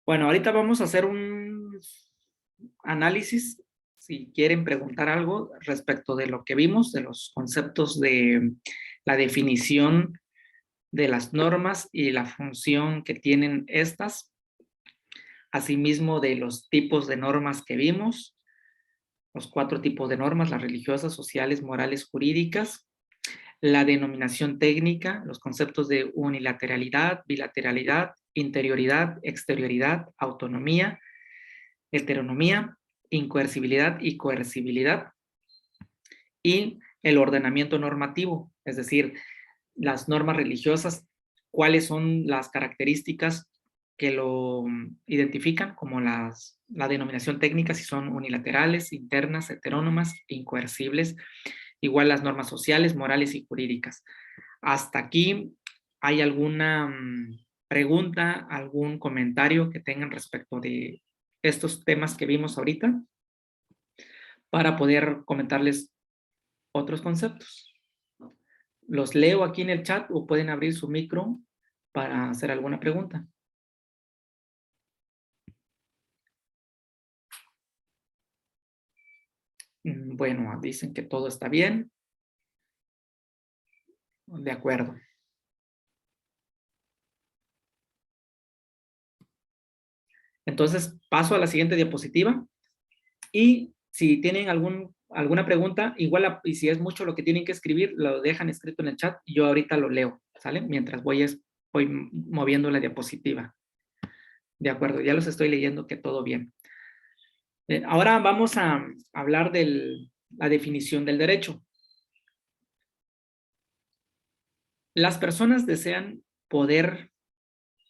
Bueno, ahorita vamos a hacer un análisis, si quieren preguntar algo respecto de lo que vimos, de los conceptos de la definición de las normas y la función que tienen estas, asimismo de los tipos de normas que vimos, los 4 tipos de normas, las religiosas, sociales, morales, jurídicas, la denominación técnica, los conceptos de unilateralidad, bilateralidad, interioridad, exterioridad, autonomía, heteronomía, incoercibilidad y coercibilidad, y el ordenamiento normativo, es decir, las normas religiosas, cuáles son las características que lo identifican, como la denominación técnica, si son unilaterales, internas, heterónomas, incoercibles, igual las normas sociales, morales y jurídicas. Hasta aquí, ¿hay alguna pregunta, algún comentario que tengan respecto de estos temas que vimos ahorita, para poder comentarles otros conceptos? Los leo aquí en el chat o pueden abrir su micro para hacer alguna pregunta. Bueno, dicen que todo está bien. De acuerdo. Entonces, paso a la siguiente diapositiva. Y si tienen alguna pregunta, igual, y si es mucho lo que tienen que escribir, lo dejan escrito en el chat y yo ahorita lo leo, ¿sale? Mientras voy moviendo la diapositiva. De acuerdo, ya los estoy leyendo, que todo bien. Ahora vamos a hablar de la definición del derecho. Las personas desean poder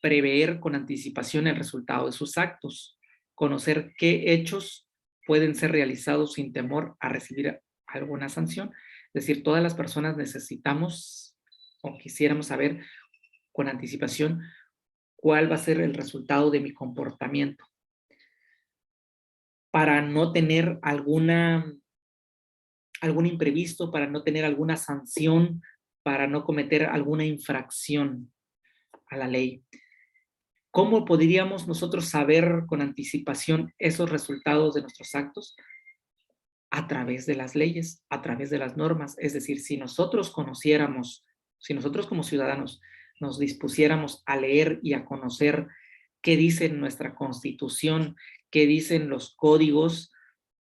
prever con anticipación el resultado de sus actos, conocer qué hechos pueden ser realizados sin temor a recibir alguna sanción. Es decir, todas las personas necesitamos o quisiéramos saber con anticipación cuál va a ser el resultado de mi comportamiento, para no tener algún imprevisto, para no tener alguna sanción, para no cometer alguna infracción a la ley. ¿Cómo podríamos nosotros saber con anticipación esos resultados de nuestros actos? A través de las leyes, a través de las normas. Es decir, si nosotros conociéramos, si nosotros como ciudadanos nos dispusiéramos a leer y a conocer qué dice nuestra Constitución, qué dicen los códigos,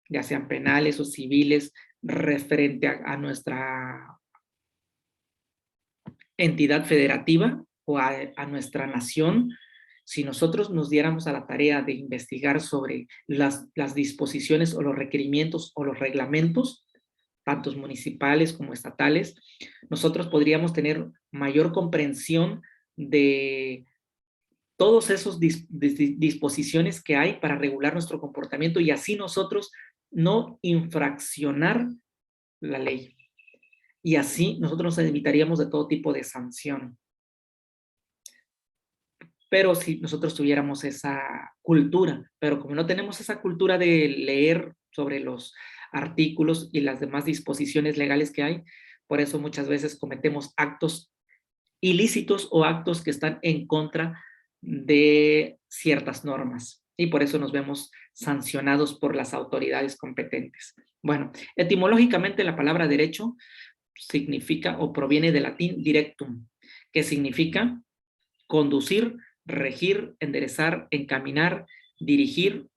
ya sean penales o civiles, referente a nuestra entidad federativa o a nuestra nación, si nosotros nos diéramos a la tarea de investigar sobre las disposiciones o los requerimientos o los reglamentos, tanto municipales como estatales, nosotros podríamos tener mayor comprensión de todos esos disposiciones que hay para regular nuestro comportamiento y así nosotros no infraccionar la ley. Y así nosotros nos evitaríamos de todo tipo de sanción. Pero si nosotros tuviéramos esa cultura, pero como no tenemos esa cultura de leer sobre los artículos y las demás disposiciones legales que hay, por eso muchas veces cometemos actos ilícitos o actos que están en contra de ciertas normas. Y por eso nos vemos sancionados por las autoridades competentes. Bueno, etimológicamente la palabra derecho significa o proviene del latín directum, que significa conducir, regir, enderezar, encaminar, dirigir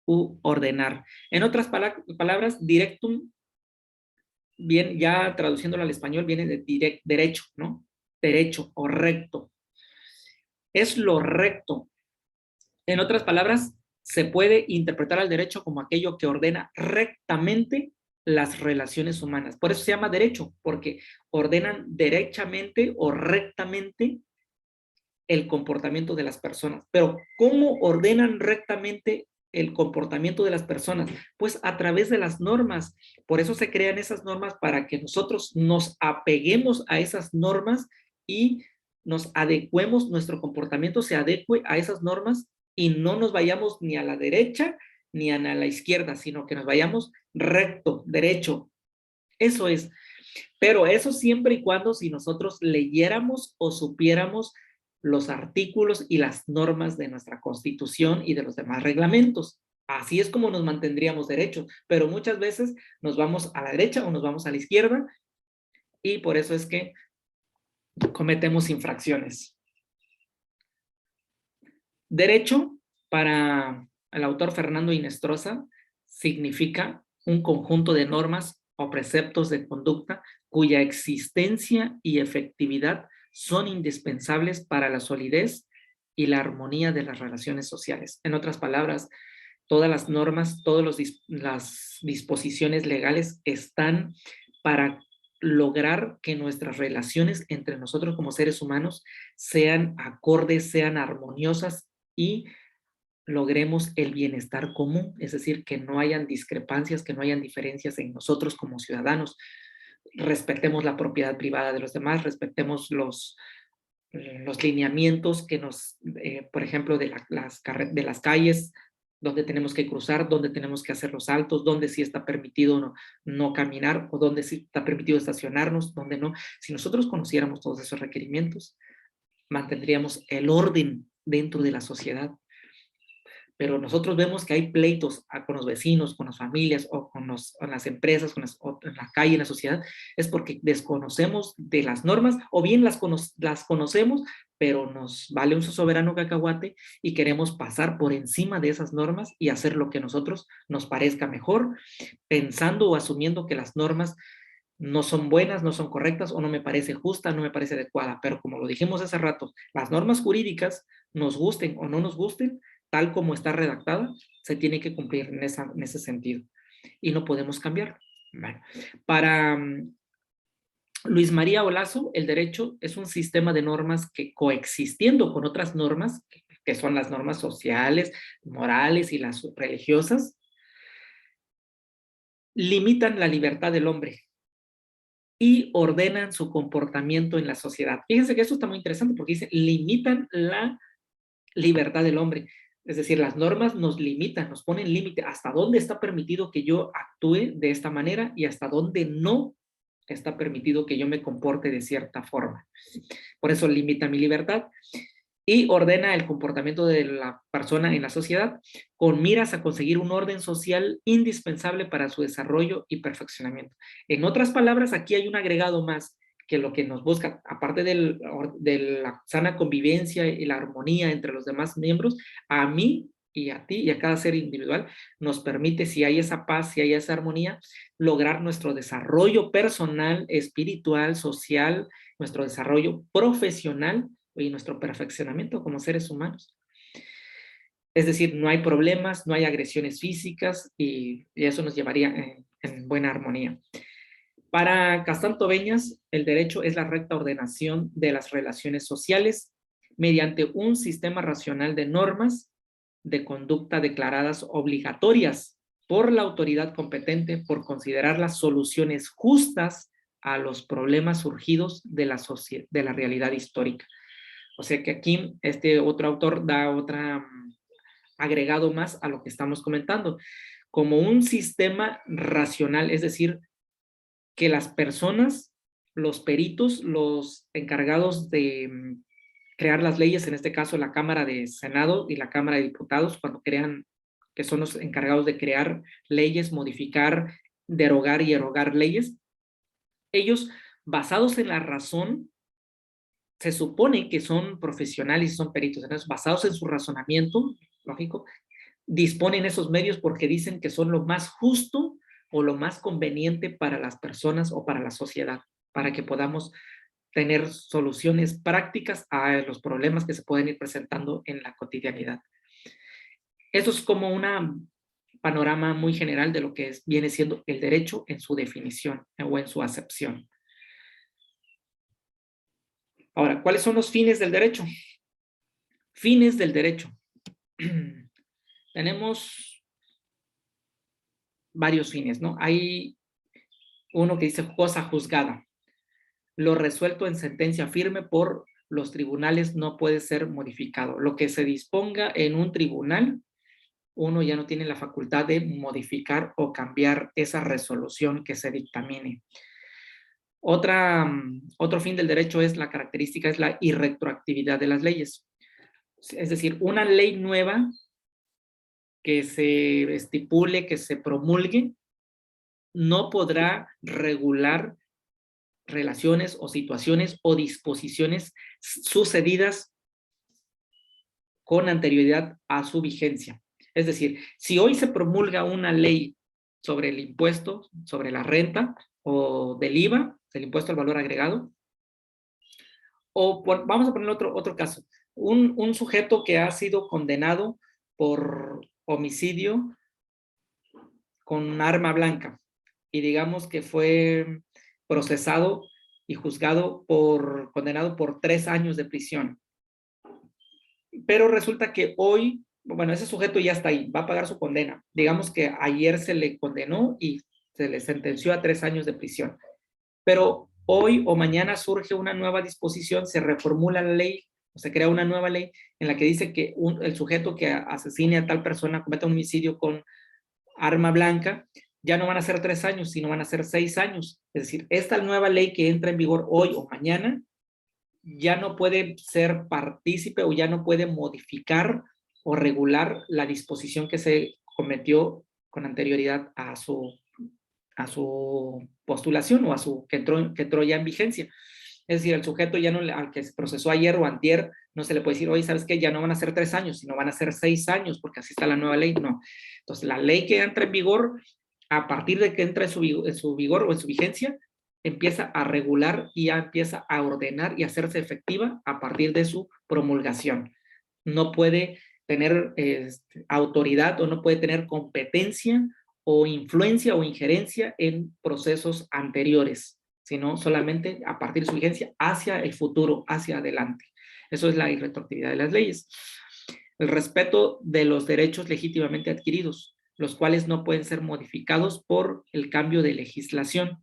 u ordenar. En otras palabras, directum, bien, ya traduciéndolo al español, viene de derecho, ¿no? Derecho o recto. Es lo recto. En otras palabras, se puede interpretar al derecho como aquello que ordena rectamente las relaciones humanas. Por eso se llama derecho, porque ordenan derechamente o rectamente el comportamiento de las personas. Pero ¿cómo ordenan rectamente el comportamiento de las personas? Pues a través de las normas. Por eso se crean esas normas, para que nosotros nos apeguemos a esas normas y nos adecuemos, nuestro comportamiento se adecue a esas normas y no nos vayamos ni a la derecha ni a la izquierda, sino que nos vayamos recto, derecho. Eso es. Pero eso siempre y cuando si nosotros leyéramos o supiéramos los artículos y las normas de nuestra Constitución y de los demás reglamentos. Así es como nos mantendríamos derechos, pero muchas veces nos vamos a la derecha o nos vamos a la izquierda y por eso es que cometemos infracciones. Derecho, para el autor Fernando Inestrosa, significa un conjunto de normas o preceptos de conducta cuya existencia y efectividad son indispensables para la solidez y la armonía de las relaciones sociales. En otras palabras, todas las normas, todas las disposiciones legales están para lograr que nuestras relaciones entre nosotros como seres humanos sean acordes, sean armoniosas y logremos el bienestar común, es decir, que no hayan discrepancias, que no hayan diferencias en nosotros como ciudadanos. Respetemos la propiedad privada de los demás, respetemos los lineamientos que nos, por ejemplo, de las calles, donde tenemos que cruzar, donde tenemos que hacer los saltos, donde sí está permitido no caminar o donde sí está permitido estacionarnos, donde no. Si nosotros conociéramos todos esos requerimientos, mantendríamos el orden dentro de la sociedad. Pero nosotros vemos que hay pleitos con los vecinos, con las familias o con las empresas, o en la calle, en la sociedad, es porque desconocemos de las normas o bien las conocemos, pero nos vale un soberano cacahuate y queremos pasar por encima de esas normas y hacer lo que a nosotros nos parezca mejor, pensando o asumiendo que las normas no son buenas, no son correctas o no me parece justa, no me parece adecuada. Pero como lo dijimos hace rato, las normas jurídicas, nos gusten o no nos gusten, tal como está redactada, se tiene que cumplir en ese sentido. Y no podemos cambiar. Bueno, para Luis María Olazo, el derecho es un sistema de normas que coexistiendo con otras normas, que son las normas sociales, morales y las religiosas, limitan la libertad del hombre y ordenan su comportamiento en la sociedad. Fíjense que esto está muy interesante porque dice, limitan la libertad del hombre. Es decir, las normas nos limitan, nos ponen límite hasta dónde está permitido que yo actúe de esta manera y hasta dónde no está permitido que yo me comporte de cierta forma. Por eso limita mi libertad y ordena el comportamiento de la persona en la sociedad con miras a conseguir un orden social indispensable para su desarrollo y perfeccionamiento. En otras palabras, aquí hay un agregado más que lo que nos busca, aparte de la sana convivencia y la armonía entre los demás miembros, a mí y a ti y a cada ser individual nos permite, si hay esa paz, si hay esa armonía, lograr nuestro desarrollo personal, espiritual, social, nuestro desarrollo profesional y nuestro perfeccionamiento como seres humanos. Es decir, no hay problemas, no hay agresiones físicas y eso nos llevaría en buena armonía. Para Castán Tobeñas, el derecho es la recta ordenación de las relaciones sociales mediante un sistema racional de normas de conducta declaradas obligatorias por la autoridad competente por considerar las soluciones justas a los problemas surgidos de la realidad histórica. O sea que aquí este otro autor da otra agregado más a lo que estamos comentando, como un sistema racional, es decir, que las personas, los peritos, los encargados de crear las leyes, en este caso la Cámara de Senado y la Cámara de Diputados, cuando crean, que son los encargados de crear leyes, modificar, derogar y erogar leyes, ellos, basados en la razón, se supone que son profesionales y son peritos, entonces basados en su razonamiento, lógico, disponen esos medios porque dicen que son lo más justo o lo más conveniente para las personas o para la sociedad, para que podamos tener soluciones prácticas a los problemas que se pueden ir presentando en la cotidianidad. Eso es como un panorama muy general de lo que viene siendo el derecho en su definición o en su acepción. Ahora, ¿cuáles son los fines del derecho? Fines del derecho. Tenemos varios fines, ¿no? Hay uno que dice cosa juzgada. Lo resuelto en sentencia firme por los tribunales no puede ser modificado. Lo que se disponga en un tribunal, uno ya no tiene la facultad de modificar o cambiar esa resolución que se dictamine. Otro fin del derecho es la característica, es la irretroactividad de las leyes. Es decir, una ley nueva que se estipule, que se promulgue, no podrá regular relaciones o situaciones o disposiciones sucedidas con anterioridad a su vigencia. Es decir, si hoy se promulga una ley sobre el impuesto, sobre la renta o del IVA, del impuesto al valor agregado, o vamos a poner otro caso, un sujeto que ha sido condenado por homicidio con arma blanca y digamos que fue procesado y juzgado condenado por 3 años de prisión. Pero resulta que hoy, bueno, ese sujeto ya está ahí, va a pagar su condena. Digamos que ayer se le condenó y se le sentenció a 3 años de prisión. Pero hoy o mañana surge una nueva disposición, se reformula la ley, o se crea una nueva ley en la que dice que el sujeto que asesine a tal persona, cometa un homicidio con arma blanca, ya no van a ser 3 años, sino van a ser 6 años. Es decir, esta nueva ley que entra en vigor hoy o mañana ya no puede ser partícipe o ya no puede modificar o regular la disposición que se cometió con anterioridad a su postulación o a su que entró ya en vigencia. Es decir, el sujeto ya no, al que se procesó ayer o antier, no se le puede decir, oye, ¿sabes qué? Ya no van a ser 3 años, sino van a ser 6 años, porque así está la nueva ley. No. Entonces, la ley que entra en vigor, a partir de que entra en su vigor o en su vigencia, empieza a regular y ya empieza a ordenar y a hacerse efectiva a partir de su promulgación. No puede tener autoridad o no puede tener competencia o influencia o injerencia en procesos anteriores, sino solamente a partir de su vigencia hacia el futuro, hacia adelante. Eso es la irretroactividad de las leyes. El respeto de los derechos legítimamente adquiridos, los cuales no pueden ser modificados por el cambio de legislación.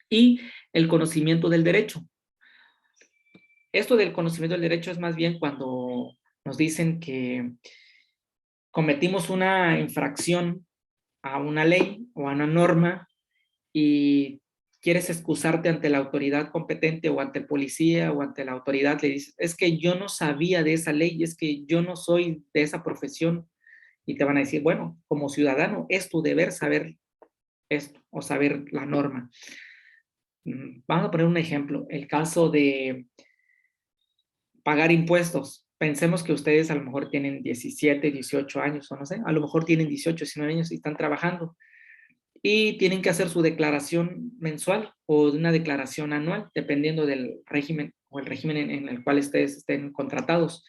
Y el conocimiento del derecho. Esto del conocimiento del derecho es más bien cuando nos dicen que cometimos una infracción a una ley o a una norma y quieres excusarte ante la autoridad competente o ante el policía o ante la autoridad, le dices, es que yo no sabía de esa ley, es que yo no soy de esa profesión, y te van a decir, bueno, como ciudadano es tu deber saber esto o saber la norma. Vamos a poner un ejemplo, el caso de pagar impuestos. Pensemos que ustedes a lo mejor tienen 17, 18 años o no sé, a lo mejor tienen 18, 19 años y están trabajando y tienen que hacer su declaración mensual o una declaración anual, dependiendo del régimen o el régimen en el cual ustedes estén contratados.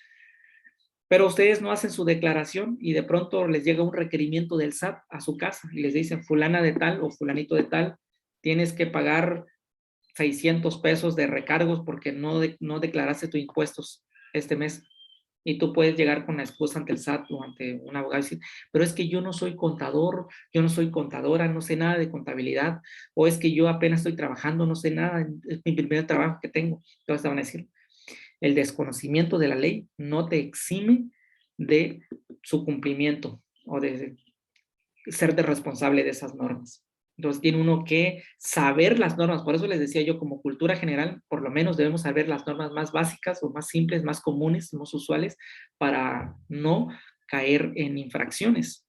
Pero ustedes no hacen su declaración y de pronto les llega un requerimiento del SAT a su casa y les dicen, fulana de tal o fulanito de tal, tienes que pagar 600 pesos de recargos porque no declaraste tus impuestos este mes. Y tú puedes llegar con la excusa ante el SAT o ante un abogado y decir, pero es que yo no soy contador, yo no soy contadora, no sé nada de contabilidad, o es que yo apenas estoy trabajando, no sé nada, es mi primer trabajo que tengo. Entonces te van a decir, el desconocimiento de la ley no te exime de su cumplimiento o de ser responsable de esas normas. Entonces tiene uno que saber las normas, por eso les decía yo, como cultura general, por lo menos debemos saber las normas más básicas o más simples, más comunes, más usuales, para no caer en infracciones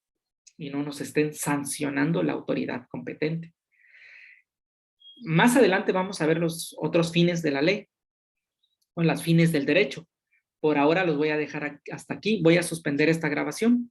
y no nos estén sancionando la autoridad competente. Más adelante vamos a ver los otros fines de la ley, o los fines del derecho. Por ahora los voy a dejar hasta aquí, voy a suspender esta grabación.